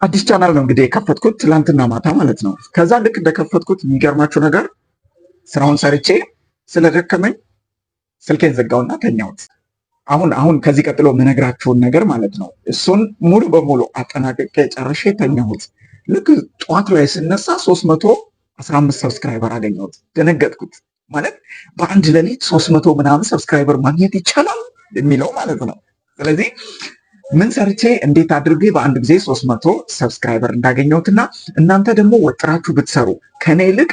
አዲስ ቻናል ነው እንግዲህ የከፈትኩት ትላንትና ማታ ማለት ነው። ከዛ ልክ እንደከፈትኩት የሚገርማችሁ ነገር ስራውን ሰርቼ ስለደከመኝ ስልኬን ዘጋውና ተኛሁት። አሁን ከዚህ ቀጥሎ የምነግራችሁን ነገር ማለት ነው እሱን ሙሉ በሙሉ አጠናቅቄ ጨርሼ ተኛሁት። ልክ ጠዋት ላይ ስነሳ 315 ሰብስክራይበር አገኘሁት። ደነገጥኩት። ማለት በአንድ ሌሊት 300 ምናምን ሰብስክራይበር ማግኘት ይቻላል የሚለው ማለት ነው። ስለዚህ ምን ሰርቼ እንዴት አድርጌ በአንድ ጊዜ 300 ሰብስክራይበር እንዳገኘሁትና እናንተ ደግሞ ወጥራችሁ ብትሰሩ ከኔ ይልቅ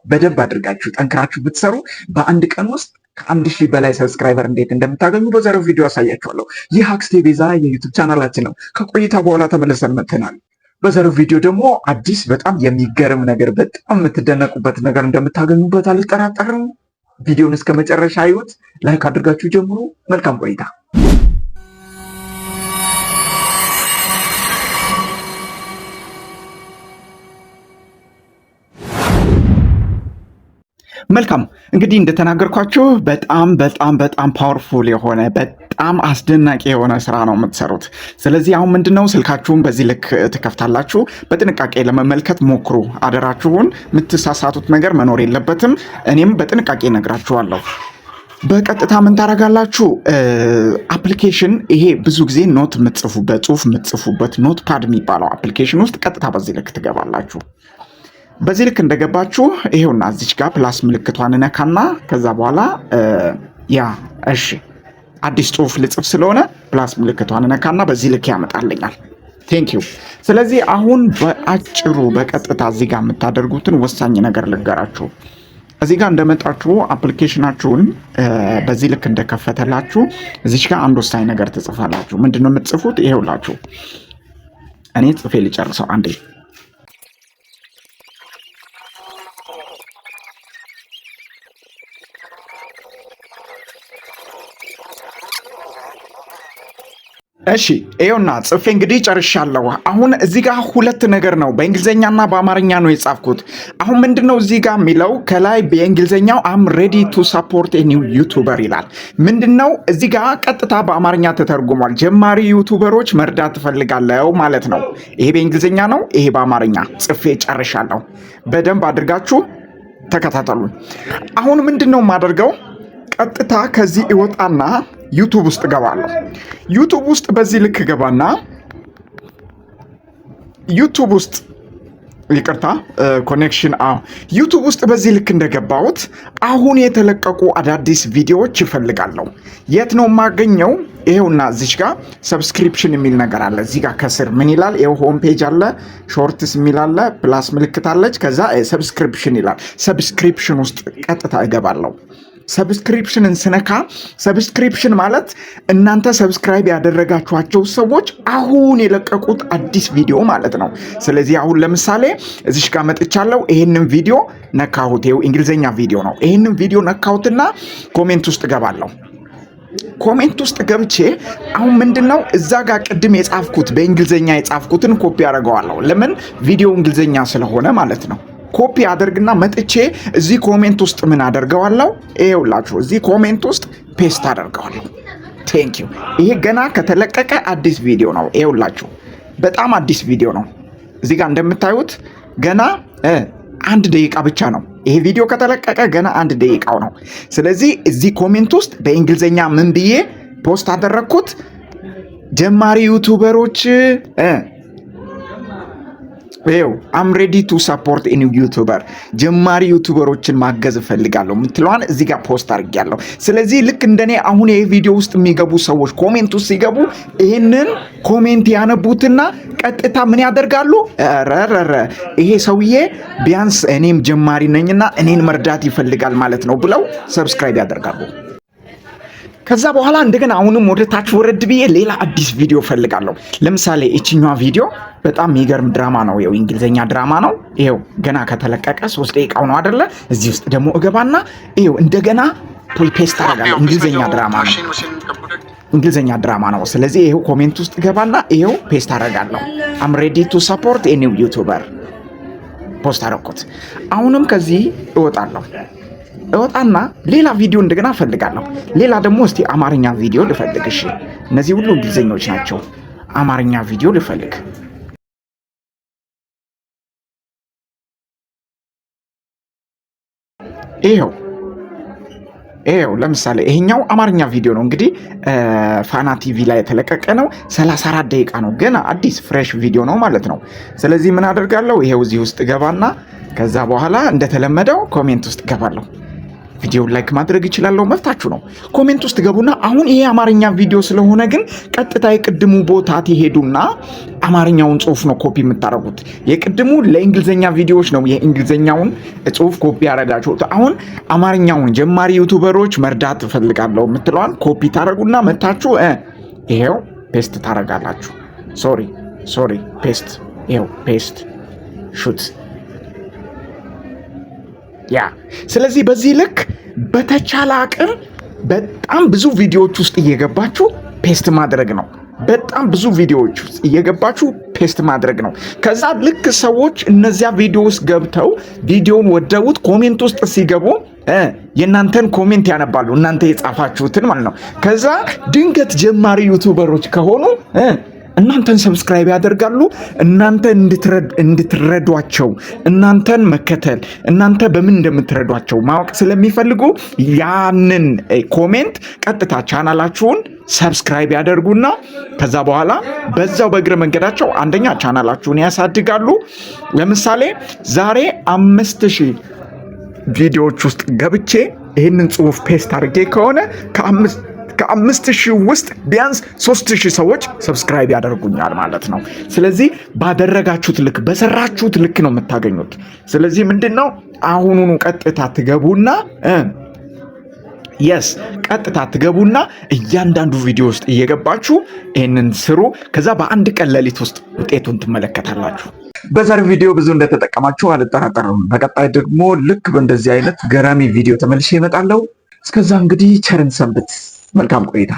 በደንብ አድርጋችሁ ጠንክራችሁ ብትሰሩ በአንድ ቀን ውስጥ ከ1000 በላይ ሰብስክራይበር እንዴት እንደምታገኙ በዛሬው ቪዲዮ አሳያችኋለሁ። ይህ አክስቴ ቤዛ የዩቱብ ቻናላችን ነው። ከቆይታ በኋላ ተመልሰን መጥተናል። በዛሬው ቪዲዮ ደግሞ አዲስ በጣም የሚገርም ነገር፣ በጣም የምትደነቁበት ነገር እንደምታገኙበት አልጠራጠርም። ቪዲዮን እስከ መጨረሻ አዩት። ላይክ አድርጋችሁ ጀምሩ። መልካም ቆይታ። መልካም እንግዲህ እንደተናገርኳችሁ በጣም ፓወርፉል የሆነ በጣም አስደናቂ የሆነ ስራ ነው የምትሰሩት። ስለዚህ አሁን ምንድነው ስልካችሁን በዚህ ልክ ትከፍታላችሁ። በጥንቃቄ ለመመልከት ሞክሩ አደራችሁን። የምትሳሳቱት ነገር መኖር የለበትም። እኔም በጥንቃቄ ነግራችኋለሁ። በቀጥታ ምን ታደርጋላችሁ? አፕሊኬሽን ይሄ ብዙ ጊዜ ኖት የምትጽፉበት ጽሁፍ የምትጽፉበት ኖት ፓድ የሚባለው አፕሊኬሽን ውስጥ ቀጥታ በዚህ ልክ ትገባላችሁ። በዚህ ልክ እንደገባችሁ ይሄውና እዚች ጋር ፕላስ ምልክቷን ነካና ከዛ በኋላ እሺ አዲስ ጽሁፍ ልጽፍ ስለሆነ ፕላስ ምልክቷን ነካና በዚህ ልክ ያመጣልኛል። ቴንክ ዩ። ስለዚህ አሁን በአጭሩ በቀጥታ እዚህ ጋር የምታደርጉትን ወሳኝ ነገር ልንገራችሁ። እዚህ ጋር እንደመጣችሁ አፕሊኬሽናችሁን በዚህ ልክ እንደከፈተላችሁ እዚች ጋር አንድ ወሳኝ ነገር ትጽፋላችሁ። ምንድነው የምትጽፉት? ይሄውላችሁ እኔ ጽፌ ልጨርሰው አንዴ። እሺ ይኸውና ጽፌ እንግዲህ ጨርሻለሁ። አሁን እዚህ ጋር ሁለት ነገር ነው በእንግሊዘኛና በአማርኛ ነው የጻፍኩት። አሁን ምንድነው እዚህ ጋር የሚለው ከላይ በእንግሊዘኛው አም ሬዲ ቱ ሰፖርት ኤ ኒው ዩቱበር ይላል። ምንድነው እዚህ ጋር ቀጥታ በአማርኛ ተተርጉሟል። ጀማሪ ዩቱበሮች መርዳት ትፈልጋለሁ ማለት ነው። ይሄ በእንግሊዘኛ ነው፣ ይሄ በአማርኛ ጽፌ ጨርሻለሁ። በደንብ አድርጋችሁ ተከታተሉ። አሁን ምንድነው የማደርገው? ቀጥታ ከዚህ ይወጣና ዩቱብ ውስጥ ገባለሁ። ዩቱብ ውስጥ በዚህ ልክ ገባና ዩቱብ ውስጥ ይቅርታ ኮኔክሽን ዩቱብ ውስጥ በዚህ ልክ እንደገባሁት አሁን የተለቀቁ አዳዲስ ቪዲዮዎች ይፈልጋለሁ። የት ነው የማገኘው? ይሄውና እዚች ጋር ሰብስክሪፕሽን የሚል ነገር አለ። እዚህ ጋር ከስር ምን ይላል? ይሄው ሆም ፔጅ አለ፣ ሾርትስ የሚል አለ፣ ፕላስ ምልክት አለች፣ ከዛ ሰብስክሪፕሽን ይላል። ሰብስክሪፕሽን ውስጥ ቀጥታ እገባለሁ። ሰብስክሪፕሽንን ስነካ ሰብስክሪፕሽን ማለት እናንተ ሰብስክራይብ ያደረጋችኋቸው ሰዎች አሁን የለቀቁት አዲስ ቪዲዮ ማለት ነው። ስለዚህ አሁን ለምሳሌ እዚሽ ጋር መጥቻለሁ። ይሄንን ቪዲዮ ነካሁት። ይሄው እንግሊዘኛ ቪዲዮ ነው። ይሄንን ቪዲዮ ነካሁትና ኮሜንት ውስጥ ገባለሁ። ኮሜንት ውስጥ ገብቼ አሁን ምንድነው እዛ ጋር ቅድም የጻፍኩት በእንግሊዘኛ የጻፍኩትን ኮፒ አደርገዋለሁ። ለምን? ቪዲዮ እንግሊዘኛ ስለሆነ ማለት ነው። ኮፒ አደርግና መጥቼ እዚህ ኮሜንት ውስጥ ምን አደርገዋለሁ? ይኸውላችሁ እዚህ ኮሜንት ውስጥ ፔስት አደርገዋለሁ። ቴንክ ዩ። ይሄ ገና ከተለቀቀ አዲስ ቪዲዮ ነው። ይኸውላችሁ በጣም አዲስ ቪዲዮ ነው። እዚህ ጋር እንደምታዩት ገና 1 ደቂቃ ብቻ ነው። ይሄ ቪዲዮ ከተለቀቀ ገና 1 ደቂቃው ነው። ስለዚህ እዚህ ኮሜንት ውስጥ በእንግሊዘኛ ምን ብዬ ፖስት አደረግኩት? ጀማሪ ዩቱበሮች ይኸው አም ሬዲ ቱ ሰፖርት ኤ ኒው ዩቱበር፣ ጀማሪ ዩቱበሮችን ማገዝ እፈልጋለሁ የምትለዋን እዚህ ጋር ፖስት አድርጌያለሁ። ስለዚህ ልክ እንደኔ አሁን ይሄ ቪዲዮ ውስጥ የሚገቡ ሰዎች ኮሜንት ውስጥ ሲገቡ ይህንን ኮሜንት ያነቡትና ቀጥታ ምን ያደርጋሉ? ረረረ ይሄ ሰውዬ ቢያንስ እኔም ጀማሪ ነኝና እኔን መርዳት ይፈልጋል ማለት ነው ብለው ሰብስክራይብ ያደርጋሉ። ከዛ በኋላ እንደገና አሁንም ወደ ታች ወረድ ብዬ ሌላ አዲስ ቪዲዮ ፈልጋለሁ። ለምሳሌ እቺኛዋ ቪዲዮ በጣም የሚገርም ድራማ ነው። ይሄው እንግሊዘኛ ድራማ ነው። ይሄው ገና ከተለቀቀ 3 ደቂቃው ነው አይደለ? እዚህ ውስጥ ደግሞ እገባና ይሄው እንደገና ፔስት አደርጋለሁ። እንግሊዘኛ ድራማ ነው። ስለዚህ ይሄው ኮሜንት ውስጥ እገባና ይሄው ፔስት አደርጋለሁ። አም ሬዲ ቱ ሰፖርት ኤ ኒው ዩቱበር ፖስት አደረኩት። አሁንም ከዚህ እወጣና ሌላ ቪዲዮ እንደገና ፈልጋለሁ። ሌላ ደግሞ እስቲ አማርኛ ቪዲዮ ልፈልግ። እሺ እነዚህ ሁሉ እንግሊዘኞች ናቸው። አማርኛ ቪዲዮ ልፈልግ። ይሄው ለምሳሌ ይሄኛው አማርኛ ቪዲዮ ነው እንግዲህ ፋና ቲቪ ላይ የተለቀቀ ነው። 34 ደቂቃ ነው፣ ገና አዲስ ፍሬሽ ቪዲዮ ነው ማለት ነው። ስለዚህ ምን አደርጋለሁ? ይሄው እዚህ ውስጥ ገባና ከዛ በኋላ እንደተለመደው ኮሜንት ውስጥ ገባለሁ። ቪዲዮውን ላይክ ማድረግ ይችላለሁ፣ መፍታችሁ ነው። ኮሜንት ውስጥ ገቡና አሁን ይሄ አማርኛ ቪዲዮ ስለሆነ ግን ቀጥታ የቅድሙ ቦታ ትሄዱና አማርኛውን ጽሁፍ ነው ኮፒ የምታረጉት። የቅድሙ ለእንግሊዘኛ ቪዲዮዎች ነው የእንግሊዘኛውን ጽሁፍ ኮፒ ያረጋችሁት። አሁን አማርኛውን ጀማሪ ዩቲዩበሮች መርዳት እፈልጋለሁ የምትለዋን ኮፒ ታረጉና መታችሁ ይሄው ፔስት ታረጋላችሁ። ሶሪ ፔስት፣ ይሄው ፔስት ሹት ያ። ስለዚህ በዚህ ልክ በተቻለ አቅም በጣም ብዙ ቪዲዮዎች ውስጥ እየገባችሁ ፔስት ማድረግ ነው። በጣም ብዙ ቪዲዮዎች ውስጥ እየገባችሁ ፔስት ማድረግ ነው። ከዛ ልክ ሰዎች እነዚያ ቪዲዮ ውስጥ ገብተው ቪዲዮውን ወደውት ኮሜንት ውስጥ ሲገቡ የእናንተን ኮሜንት ያነባሉ፣ እናንተ የጻፋችሁትን ማለት ነው። ከዛ ድንገት ጀማሪ ዩቲዩበሮች ከሆኑ እናንተን ሰብስክራይብ ያደርጋሉ። እናንተ እንድትረዷቸው፣ እናንተን መከተል፣ እናንተ በምን እንደምትረዷቸው ማወቅ ስለሚፈልጉ ያንን ኮሜንት ቀጥታ ቻናላችሁን ሰብስክራይብ ያደርጉና ከዛ በኋላ በዛው በእግረ መንገዳቸው አንደኛ ቻናላችሁን ያሳድጋሉ። ለምሳሌ ዛሬ 5000 ቪዲዮዎች ውስጥ ገብቼ ይህንን ጽሁፍ ፔስት አድርጌ ከሆነ ከ5000 ውስጥ ቢያንስ 3000 ሰዎች ሰብስክራይብ ያደርጉኛል ማለት ነው። ስለዚህ ባደረጋችሁት ልክ በሰራችሁት ልክ ነው የምታገኙት። ስለዚህ ምንድነው አሁኑኑ ቀጥታ ትገቡና ቀጥታ ትገቡና እያንዳንዱ ቪዲዮ ውስጥ እየገባችሁ ይህንን ስሩ። ከዛ በአንድ ቀን ሌሊት ውስጥ ውጤቱን ትመለከታላችሁ። በዛሬው ቪዲዮ ብዙ እንደተጠቀማችሁ አልጠራጠርም። በቀጣይ ደግሞ ልክ በእንደዚህ አይነት ገራሚ ቪዲዮ ተመልሼ እመጣለሁ። እስከዛ እንግዲህ ቸርን ሰንብት። መልካም ቆይታ